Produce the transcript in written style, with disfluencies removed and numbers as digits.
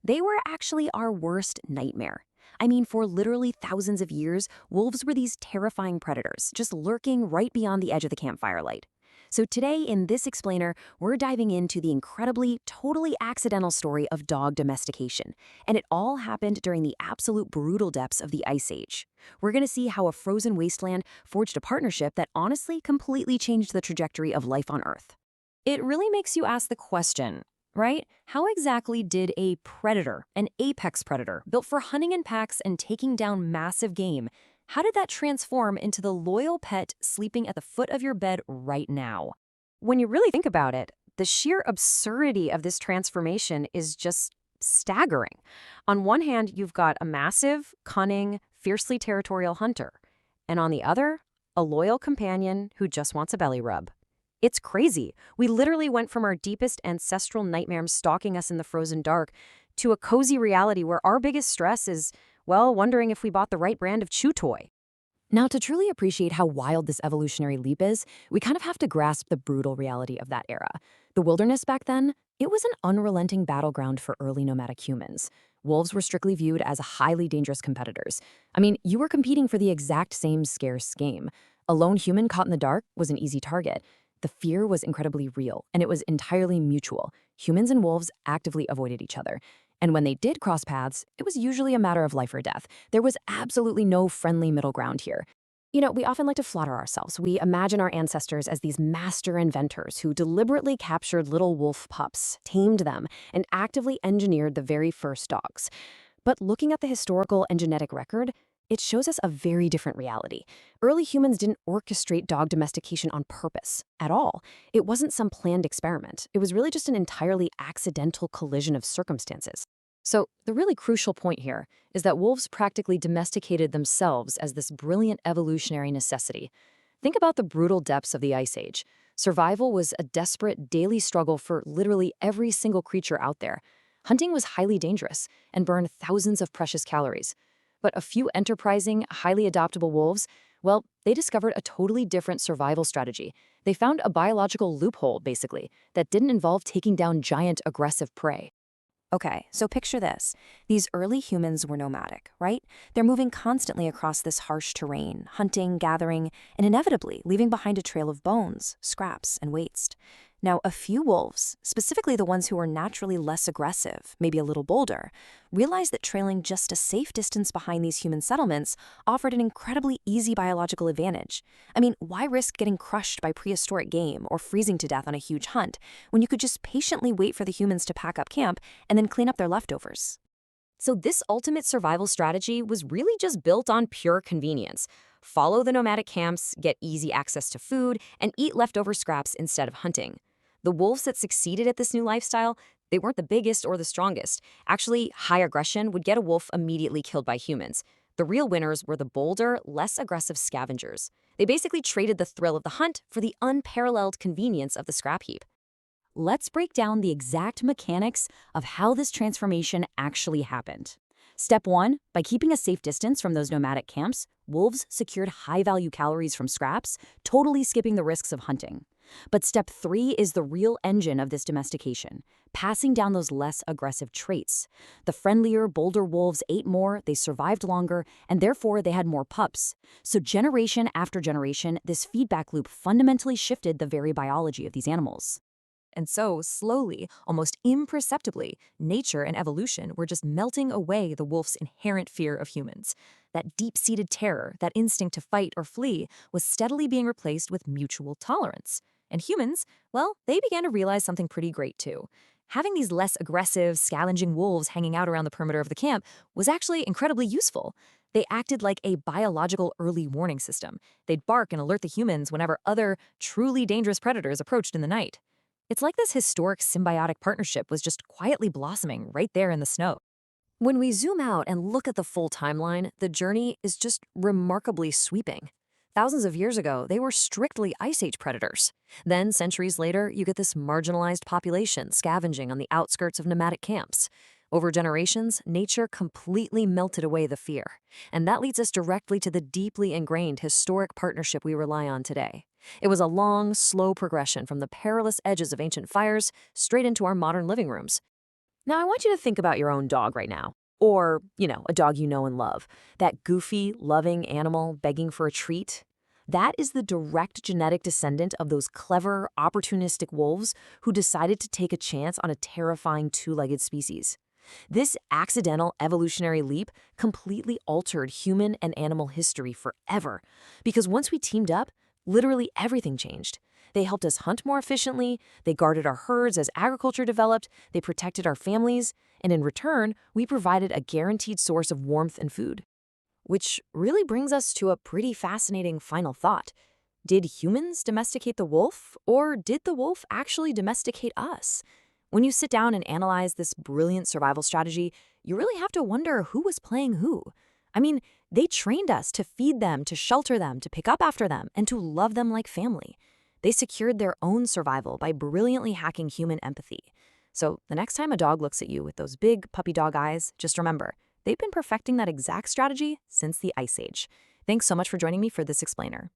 They were actually our worst nightmare. I mean, for literally thousands of years, wolves were these terrifying predators, just lurking right beyond the edge of the campfire light. So today, in this explainer, we're diving into the incredibly, totally accidental story of dog domestication. And it all happened during the absolute brutal depths of the Ice Age. We're going to see how a frozen wasteland forged a partnership that honestly completely changed the trajectory of life on Earth. It really makes you ask the question, right? How exactly did a predator, an apex predator, built for hunting in packs and taking down massive game, how did that transform into the loyal pet sleeping at the foot of your bed right now? When you really think about it, the sheer absurdity of this transformation is just staggering. On one hand, you've got a massive, cunning, fiercely territorial hunter, and on the other, a loyal companion who just wants a belly rub. It's crazy. We literally went from our deepest ancestral nightmares stalking us in the frozen dark to a cozy reality where our biggest stress is, well, wondering if we bought the right brand of chew toy. Now, to truly appreciate how wild this evolutionary leap is, we kind of have to grasp the brutal reality of that era. The wilderness back then, it was an unrelenting battleground for early nomadic humans. Wolves were strictly viewed as highly dangerous competitors. I mean, you were competing for the exact same scarce game. A lone human caught in the dark was an easy target. The fear was incredibly real, and it was entirely mutual. Humans and wolves actively avoided each other. And when they did cross paths, it was usually a matter of life or death. There was absolutely no friendly middle ground here. You know, we often like to flatter ourselves. We imagine our ancestors as these master inventors who deliberately captured little wolf pups, tamed them, and actively engineered the very first dogs. But looking at the historical and genetic record, it shows us a very different reality. Early humans didn't orchestrate dog domestication on purpose at all. It wasn't some planned experiment. It was really just an entirely accidental collision of circumstances. So the really crucial point here is that wolves practically domesticated themselves as this brilliant evolutionary necessity. Think about the brutal depths of the Ice Age. Survival was a desperate daily struggle for literally every single creature out there. Hunting was highly dangerous and burned thousands of precious calories. But a few enterprising, highly adaptable wolves, well, they discovered a totally different survival strategy. They found a biological loophole, basically, that didn't involve taking down giant, aggressive prey. Okay, so picture this. These early humans were nomadic, right? They're moving constantly across this harsh terrain, hunting, gathering, and inevitably leaving behind a trail of bones, scraps, and waste. Now, a few wolves, specifically the ones who are naturally less aggressive, maybe a little bolder, realized that trailing just a safe distance behind these human settlements offered an incredibly easy biological advantage. I mean, why risk getting crushed by prehistoric game or freezing to death on a huge hunt when you could just patiently wait for the humans to pack up camp and then clean up their leftovers? So this ultimate survival strategy was really just built on pure convenience. Follow the nomadic camps, get easy access to food, and eat leftover scraps instead of hunting. The wolves that succeeded at this new lifestyle, they weren't the biggest or the strongest. Actually, high aggression would get a wolf immediately killed by humans. The real winners were the bolder, less aggressive scavengers. They basically traded the thrill of the hunt for the unparalleled convenience of the scrap heap. Let's break down the exact mechanics of how this transformation actually happened. Step 1, by keeping a safe distance from those nomadic camps, wolves secured high-value calories from scraps, totally skipping the risks of hunting. But step 3 is the real engine of this domestication, passing down those less aggressive traits. The friendlier, bolder wolves ate more, they survived longer, and therefore they had more pups. So generation after generation, this feedback loop fundamentally shifted the very biology of these animals. And so, slowly, almost imperceptibly, nature and evolution were just melting away the wolf's inherent fear of humans. That deep-seated terror, that instinct to fight or flee, was steadily being replaced with mutual tolerance. And humans, well, they began to realize something pretty great too. Having these less aggressive, scavenging wolves hanging out around the perimeter of the camp was actually incredibly useful. They acted like a biological early warning system. They'd bark and alert the humans whenever other, truly dangerous predators approached in the night. It's like this historic symbiotic partnership was just quietly blossoming right there in the snow. When we zoom out and look at the full timeline, the journey is just remarkably sweeping. Thousands of years ago, they were strictly Ice Age predators. Then, centuries later, you get this marginalized population scavenging on the outskirts of nomadic camps. Over generations, nature completely melted away the fear. And that leads us directly to the deeply ingrained historic partnership we rely on today. It was a long, slow progression from the perilous edges of ancient fires straight into our modern living rooms. Now, I want you to think about your own dog right now. Or, a dog you know and love. That goofy, loving animal begging for a treat. That is the direct genetic descendant of those clever, opportunistic wolves who decided to take a chance on a terrifying two-legged species. This accidental evolutionary leap completely altered human and animal history forever. Because once we teamed up, literally everything changed. They helped us hunt more efficiently, they guarded our herds as agriculture developed, they protected our families, and in return, we provided a guaranteed source of warmth and food. Which really brings us to a pretty fascinating final thought. Did humans domesticate the wolf, or did the wolf actually domesticate us? When you sit down and analyze this brilliant survival strategy, you really have to wonder who was playing who. I mean, they trained us to feed them, to shelter them, to pick up after them, and to love them like family. They secured their own survival by brilliantly hacking human empathy. So the next time a dog looks at you with those big puppy dog eyes, just remember, they've been perfecting that exact strategy since the Ice Age. Thanks so much for joining me for this explainer.